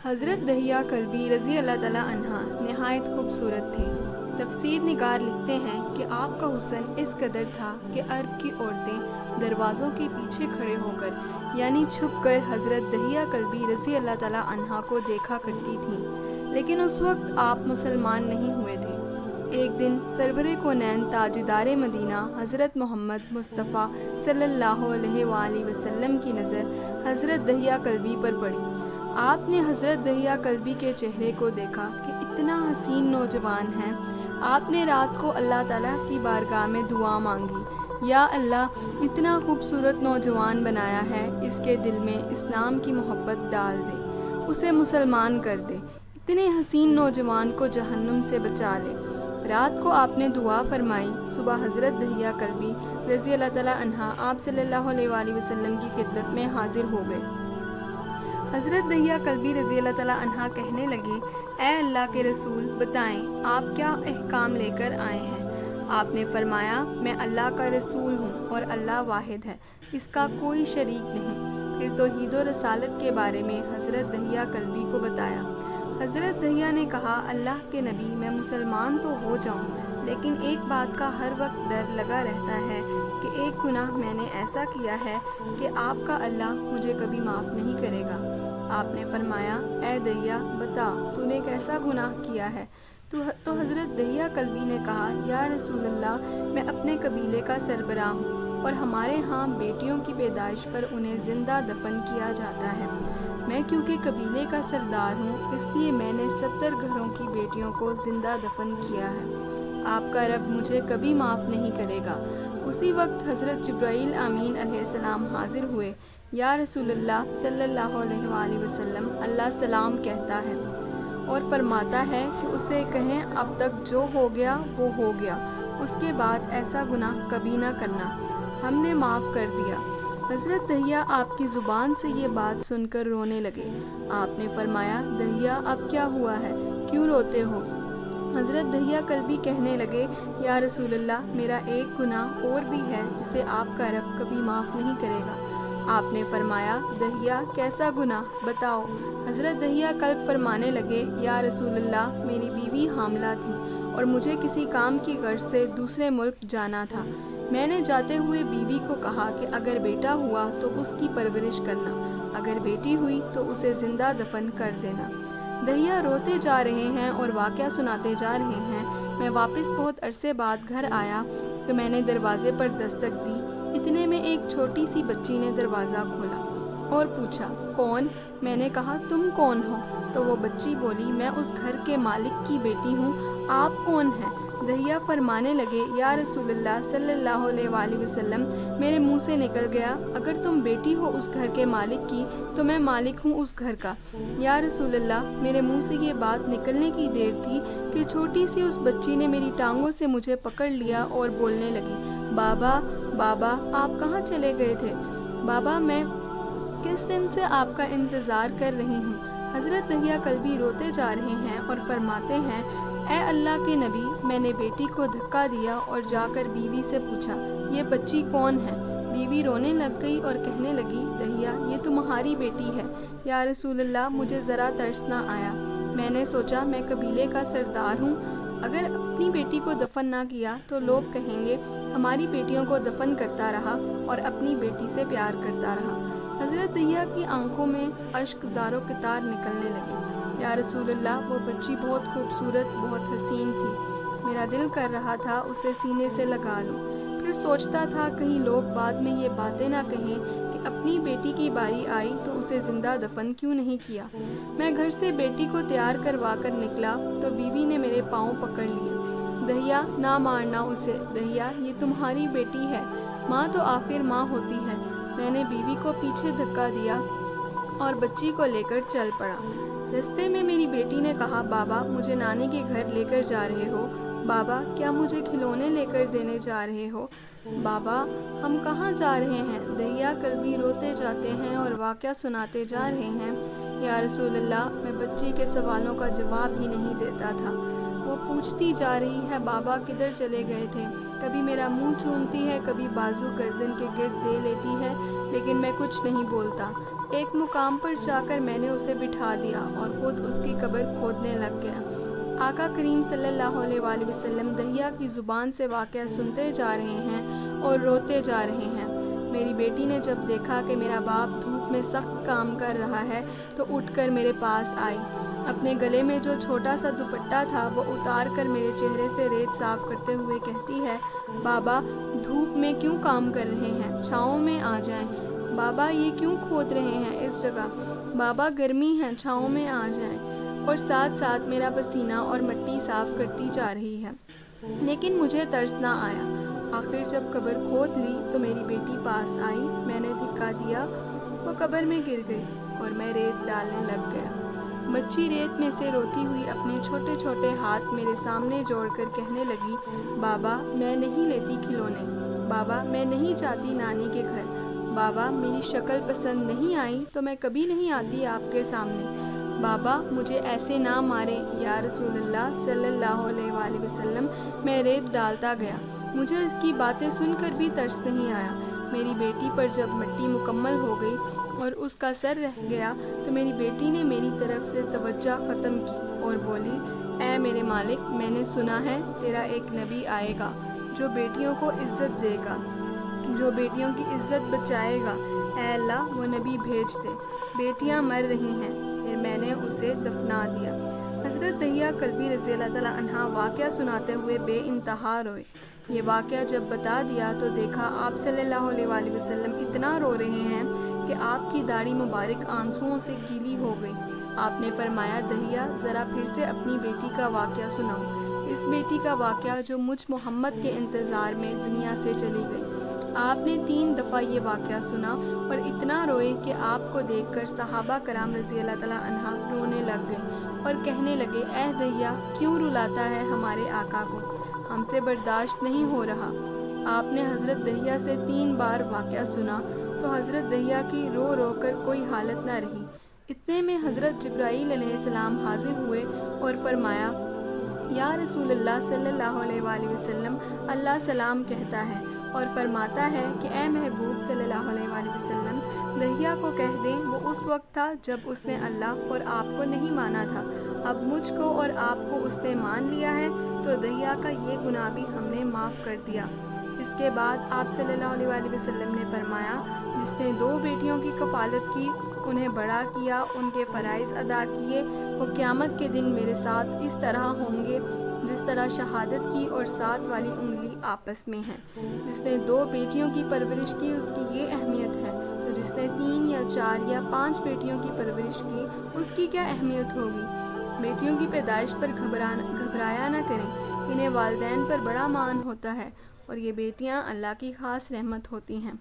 حضرت دہیہ کلبی رضی اللہ تعالیٰ عنہ نہایت خوبصورت تھے۔ تفسیر نگار لکھتے ہیں کہ آپ کا حسن اس قدر تھا کہ عرب کی عورتیں دروازوں کے پیچھے کھڑے ہو کر یعنی چھپ کر حضرت دہیہ کلبی رضی اللہ تعالیٰ عنہ کو دیکھا کرتی تھیں، لیکن اس وقت آپ مسلمان نہیں ہوئے تھے۔ ایک دن سرور کونین تاجدار مدینہ حضرت محمد مصطفیٰ صلی اللہ علیہ وآلہ وسلم کی نظر حضرت دہیہ کلبی پر پڑی۔ آپ نے حضرت دہیہ کلبی کے چہرے کو دیکھا کہ اتنا حسین نوجوان ہے۔ آپ نے رات کو اللہ تعالیٰ کی بارگاہ میں دعا مانگی، یا اللہ اتنا خوبصورت نوجوان بنایا ہے، اس کے دل میں اسلام کی محبت ڈال دے، اسے مسلمان کر دے، اتنے حسین نوجوان کو جہنم سے بچا لے۔ رات کو آپ نے دعا فرمائی، صبح حضرت دہیہ کلبی رضی اللہ تعالیٰ عنہ آپ صلی اللہ علیہ وآلہ وسلم کی خدمت میں حاضر ہو گئے۔ حضرت دہیہ کلبی رضی اللہ تعالیٰ عنہ کہنے لگے، اے اللہ کے رسول، بتائیں آپ کیا احکام لے کر آئے ہیں؟ آپ نے فرمایا، میں اللہ کا رسول ہوں اور اللہ واحد ہے، اس کا کوئی شریک نہیں۔ پھر توحید و رسالت کے بارے میں حضرت دہیہ کلبی کو بتایا۔ حضرت دہیہ نے کہا، اللہ کے نبی، میں مسلمان تو ہو جاؤں، لیکن ایک بات کا ہر وقت ڈر لگا رہتا ہے کہ ایک گناہ میں نے ایسا کیا ہے کہ آپ کا اللہ مجھے کبھی معاف نہیں کرے گا۔ آپ نے فرمایا، اے دہیہ بتا، تو نے کیسا گناہ کیا ہے؟ تو حضرت دہیہ کلبی نے کہا، یا رسول اللہ، میں اپنے قبیلے کا سربراہ ہوں اور ہمارے ہاں بیٹیوں کی پیدائش پر انہیں زندہ دفن کیا جاتا ہے۔ میں کیونکہ قبیلے کا سردار ہوں، اس لیے میں نے 70 گھروں کی بیٹیوں کو زندہ دفن کیا ہے۔ آپ کا رب مجھے کبھی معاف نہیں کرے گا۔ اسی وقت حضرت جبرائیل امین علیہ السلام حاضر ہوئے۔ یا رسول اللہ صلی اللہ علیہ وآلہ وسلم، اللہ سلام کہتا ہے اور فرماتا ہے کہ اسے کہیں، اب تک جو ہو گیا وہ ہو گیا، اس کے بعد ایسا گناہ کبھی نہ کرنا، ہم نے معاف کر دیا۔ حضرت دہیہ آپ کی زبان سے یہ بات سن کر رونے لگے۔ آپ نے فرمایا، دہیہ اب کیا ہوا ہے، کیوں روتے ہو؟ حضرت دہیہ کلبی کہنے لگے، یا رسول اللہ، میرا ایک گناہ اور بھی ہے جسے آپ کا رب کبھی معاف نہیں کرے گا۔ آپ نے فرمایا، دہیہ کیسا گناہ، بتاؤ۔ حضرت دہیہ کلب فرمانے لگے، یا رسول اللہ، میری بیوی حاملہ تھی اور مجھے کسی کام کی غرض سے دوسرے ملک جانا تھا۔ میں نے جاتے ہوئے بیوی کو کہا کہ اگر بیٹا ہوا تو اس کی پرورش کرنا، اگر بیٹی ہوئی تو اسے زندہ دفن کر دینا۔ دہیہ روتے جا رہے ہیں اور واقعہ سناتے جا رہے ہیں۔ میں واپس بہت عرصے بعد گھر آیا تو میں نے دروازے پر دستک دی، اتنے میں ایک چھوٹی سی بچی نے دروازہ کھولا اور پوچھا، کون؟ میں نے کہا، تم کون ہو؟ تو وہ بچی بولی، میں اس گھر کے مالک کی بیٹی ہوں، آپ کون ہیں؟ دہیہ فرمانے لگے، یا رسول اللہ صلی اللہ علیہ وآلہ وسلم، میرے منہ سے نکل گیا، اگر تم بیٹی ہو اس گھر کے مالک کی تو میں مالک ہوں اس گھر کا۔ یا رسول اللہ، میرے منہ سے یہ بات نکلنے کی دیر تھی کہ چھوٹی سی اس بچی نے میری ٹانگوں سے مجھے پکڑ لیا اور بولنے لگی، بابا بابا، آپ کہاں چلے گئے تھے؟ بابا، میں کس دن سے آپ کا انتظار کر رہی ہوں۔ حضرت دہیہ کلبی روتے جا رہے ہیں اور فرماتے ہیں، اے اللہ کے نبی، میں نے بیٹی کو دھکا دیا اور جا کر بیوی سے پوچھا، یہ بچی کون ہے؟ بیوی رونے لگ گئی اور کہنے لگی، دہیہ یہ تمہاری بیٹی ہے۔ یا رسول اللہ، مجھے ذرا ترس نہ آیا، میں نے سوچا میں قبیلے کا سردار ہوں، اگر اپنی بیٹی کو دفن نہ کیا تو لوگ کہیں گے ہماری بیٹیوں کو دفن کرتا رہا اور اپنی بیٹی سے پیار کرتا رہا۔ حضرت دہیہ کی آنکھوں میں اشک زارو قطار نکلنے لگے۔ یا رسول اللہ، وہ بچی بہت خوبصورت، بہت حسین تھی، میرا دل کر رہا تھا اسے سینے سے لگا لوں۔ پھر سوچتا تھا کہیں لوگ بعد میں یہ باتیں نہ کہیں کہ اپنی بیٹی کی باری آئی تو اسے زندہ دفن کیوں نہیں کیا۔ میں گھر سے بیٹی کو تیار کروا کر نکلا تو بیوی نے میرے پاؤں پکڑ لیے، دہیہ نہ مارنا اسے، دہیہ یہ تمہاری بیٹی ہے، ماں تو آخر ماں ہوتی ہے۔ میں نے بیوی کو پیچھے دھکا دیا اور بچی کو لے کر چل پڑا۔ رستے میں میری بیٹی نے کہا، بابا مجھے نانی کے گھر لے کر جا رہے ہو؟ بابا کیا مجھے کھلونے لے کر دینے جا رہے ہو؟ بابا ہم کہاں جا رہے ہیں؟ دہیہ کلبی روتے جاتے ہیں اور واقعہ سناتے جا رہے ہیں۔ یا رسول اللہ، میں بچی کے سوالوں کا جواب ہی نہیں دیتا تھا، وہ پوچھتی جا رہی ہے، بابا کدھر چلے گئے تھے؟ کبھی میرا منہ چومتی ہے، کبھی بازو گردن کے گرد دے لیتی ہے، لیکن میں کچھ نہیں بولتا۔ ایک مقام پر جا کر میں نے اسے بٹھا دیا اور خود اس کی قبر کھودنے لگ گیا۔ آقا کریم صلی اللہ علیہ وآلہ وسلم دہیہ کی زبان سے واقعہ سنتے جا رہے ہیں اور روتے جا رہے ہیں۔ میری بیٹی نے جب دیکھا کہ میرا باپ دھوپ میں سخت کام کر رہا ہے تو اٹھ کر میرے پاس آئی۔ اپنے گلے میں جو چھوٹا سا دوپٹہ تھا وہ اتار کر میرے چہرے سے ریت صاف کرتے ہوئے کہتی ہے، بابا دھوپ میں کیوں کام کر رہے ہیں؟ چھاؤں میں آ جائیں۔ بابا یہ کیوں کھود رہے ہیں اس جگہ؟ بابا گرمی ہے، چھاؤں میں آ جائیں۔ اور ساتھ ساتھ میرا پسینہ اور مٹی صاف کرتی جا رہی ہے، لیکن مجھے ترس نہ آیا۔ آخر جب قبر کھود لی تو میری بیٹی پاس آئی، میں نے دھکا دیا، وہ قبر میں گر گئی اور میں ریت ڈالنے لگ گیا۔ بچی ریت میں سے روتی ہوئی اپنے چھوٹے چھوٹے ہاتھ میرے سامنے جوڑ کر کہنے لگی، بابا میں نہیں لیتی کھلونے، بابا میں نہیں جاتی نانی کے گھر، بابا میری شکل پسند نہیں آئی تو میں کبھی نہیں آتی آپ کے سامنے، بابا مجھے ایسے نہ مارے یا رسول اللہ صلی اللہ علیہ وآلہ وسلم۔ میں ریت ڈالتا گیا، مجھے اس کی باتیں سن کر بھی ترس نہیں آیا۔ میری بیٹی پر جب مٹی مکمل ہو گئی اور اس کا سر رہ گیا تو میری بیٹی نے میری طرف سے توجہ ختم کی اور بولی، اے میرے مالک، میں نے سنا ہے تیرا ایک نبی آئے گا جو بیٹیوں کو عزت دے گا، جو بیٹیوں کی عزت بچائے گا، اے اللہ وہ نبی بھیج دے، بیٹیاں مر رہی ہیں۔ پھر میں نے اسے دفنا دیا۔ حضرت دہیہ کلبی رضی اللہ تعالیٰ عنہ واقعہ سناتے ہوئے بے انتہا روئے۔ یہ واقعہ جب بتا دیا تو دیکھا آپ صلی اللہ علیہ وآلہ وسلم اتنا رو رہے ہیں کہ آپ کی داڑھی مبارک آنسوؤں سے گیلی ہو گئی۔ آپ نے فرمایا، دہیہ ذرا پھر سے اپنی بیٹی کا واقعہ سناؤ، اس بیٹی کا واقعہ جو مجھ محمد کے انتظار میں دنیا سے چلی گئی۔ آپ نے 3 دفعہ یہ واقعہ سنا اور اتنا روئے کہ آپ کو دیکھ کر صحابہ کرام رضی اللہ تعالیٰ عنہ رونے لگ گئے اور کہنے لگے، اے دہیہ کیوں رلاتا ہے ہمارے آقا کو، ہم سے برداشت نہیں ہو رہا۔ آپ نے حضرت دہیہ سے 3 بار واقعہ سنا تو حضرت دہیہ کی رو رو کر کوئی حالت نہ رہی۔ اتنے میں حضرت جبرائیل علیہ السلام حاضر ہوئے اور فرمایا، یا رسول اللہ صلی اللہ علیہ وآلہ وسلم، اللہ سلام کہتا ہے اور فرماتا ہے کہ اے محبوب صلی اللہ علیہ وآلہ وسلم، دہیہ کو کہہ دیں وہ اس وقت تھا جب اس نے اللہ اور آپ کو نہیں مانا تھا، اب مجھ کو اور آپ کو اس نے مان لیا ہے تو دہیہ کا یہ گناہ بھی ہم نے معاف کر دیا۔ اس کے بعد آپ صلی اللہ علیہ وآلہ وسلم نے فرمایا، جس نے 2 بیٹیوں کی کفالت کی، انہیں بڑا کیا، ان کے فرائض ادا کیے، وہ قیامت کے دن میرے ساتھ اس طرح ہوں گے جس طرح شہادت کی اور 7 والی انگلی آپس میں ہیں۔ جس نے 2 بیٹیوں کی پرورش کی اس کی یہ اہمیت ہے، تو جس نے 3 یا 4 یا 5 بیٹیوں کی پرورش کی اس کی کیا اہمیت ہوگی۔ بیٹیوں کی پیدائش پر گھبرایا نہ کریں، انہیں والدین پر بڑا مان ہوتا ہے اور یہ بیٹیاں اللہ کی خاص رحمت ہوتی ہیں۔